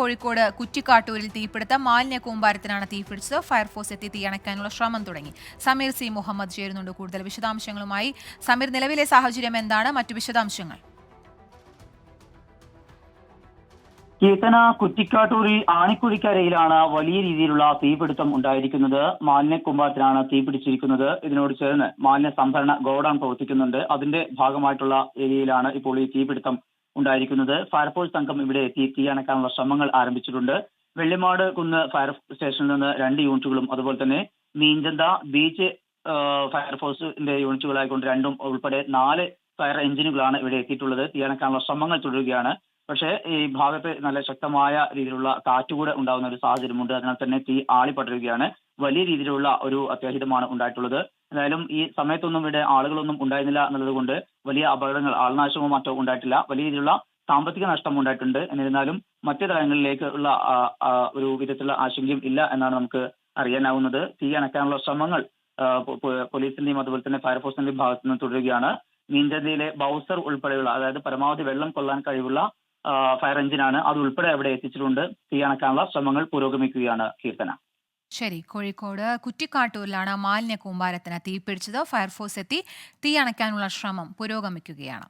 കോഴിക്കോട് കുറ്റിക്കാട്ടൂരിൽ തീപിടുത്തം. മാലിന്യ കൂമ്പാരത്തിനാണ് തീപിടിച്ചത്. ഫയർഫോഴ്സ് എത്തി തീയണയ്ക്കാനുള്ള ശ്രമം തുടങ്ങി. സമീർ സി മുഹമ്മദ് ചേരുന്നുണ്ട് കൂടുതൽ വിശദാംശങ്ങളുമായി. സമീർ, നിലവിലെ സാഹചര്യം എന്താണ്? മറ്റു വിശദാംശങ്ങൾ. കീർത്തന, കുറ്റിക്കാട്ടൂരിൽ ആണിക്കുഴിക്കരയിലാണ് വലിയ രീതിയിലുള്ള തീപിടുത്തം ഉണ്ടായിരിക്കുന്നത്. മാലിന്യ കൂമ്പാരത്തിനാണ് തീപിടിച്ചിരിക്കുന്നത്. ഇതിനോട് ചേർന്ന് മാലിന്യ സംഭരണ ഗോഡൌൺ പ്രവർത്തിക്കുന്നുണ്ട്. അതിന്റെ ഭാഗമായിട്ടുള്ള ഏരിയയിലാണ് ഇപ്പോൾ ഈ തീപിടുത്തം ഉണ്ടായിരിക്കുന്നത്. ഫയർഫോഴ്സ് സംഘം ഇവിടെ എത്തി തീയണക്കാനുള്ള ശ്രമങ്ങൾ ആരംഭിച്ചിട്ടുണ്ട്. വെള്ളിമാട് കുന്ന് ഫയർ സ്റ്റേഷനിൽ നിന്ന് 2 യൂണിറ്റുകളും അതുപോലെ തന്നെ മീഞ്ചന്ത ബീച്ച് ഫയർഫോഴ്സിന്റെ യൂണിറ്റുകളായിക്കൊണ്ട് 2 ഉൾപ്പെടെ 4 ഫയർ എഞ്ചിനുകളാണ് ഇവിടെ എത്തിയിട്ടുള്ളത്. തീയണക്കാനുള്ള ശ്രമങ്ങൾ തുടരുകയാണ്. പക്ഷേ ഈ ഭാഗത്ത് നല്ല ശക്തമായ രീതിയിലുള്ള കാറ്റുകൂടെ ഉണ്ടാകുന്ന ഒരു സാഹചര്യമുണ്ട്. അതിനാൽ തന്നെ തീ ആളിപ്പടരുകയാണ്. വലിയ രീതിയിലുള്ള ഒരു അത്യാഹിതമാണ് ഉണ്ടായിട്ടുള്ളത്. എന്തായാലും ഈ സമയത്തൊന്നും ഇവിടെ ആളുകളൊന്നും ഉണ്ടായിരുന്നില്ല എന്നുള്ളത് കൊണ്ട് വലിയ അപകടങ്ങൾ, ആൾനാശമോ മറ്റോ ഉണ്ടായിട്ടില്ല. വലിയ രീതിയിലുള്ള സാമ്പത്തിക നഷ്ടം ഉണ്ടായിട്ടുണ്ട്. എന്നിരുന്നാലും മറ്റു തലങ്ങളിലേക്ക് ഉള്ള ഒരു വിധത്തിലുള്ള ആശങ്കയും ഇല്ല എന്നാണ് നമുക്ക് അറിയാനാവുന്നത്. തീ അണയ്ക്കാനുള്ള ശ്രമങ്ങൾ പോലീസിന്റെയും അതുപോലെ തന്നെ ഫയർഫോഴ്സിന്റെയും ഭാഗത്തു നിന്ന് തുടരുകയാണ്. മീൻചന്തയിലെ ബൗസർ ഉൾപ്പെടെയുള്ള, അതായത് പരമാവധി വെള്ളം കൊള്ളാൻ കഴിവുള്ള ഫയർ എഞ്ചിനാണ്. അത് ഉൾപ്പെടെ അവിടെ എത്തിച്ചിട്ടുണ്ട്. തീ അണക്കാനുള്ള ശ്രമങ്ങൾ പുരോഗമിക്കുകയാണ്. കീർത്തന. ശരി, കോഴിക്കോട് കുറ്റിക്കാട്ടൂരിലാണ് മാലിന്യ കൂമ്പാരത്തിന് തീപിടിച്ചത്. ഫയർഫോഴ്സ് എത്തി തീ അണയ്ക്കാനുള്ള ശ്രമം പുരോഗമിക്കുകയാണ്.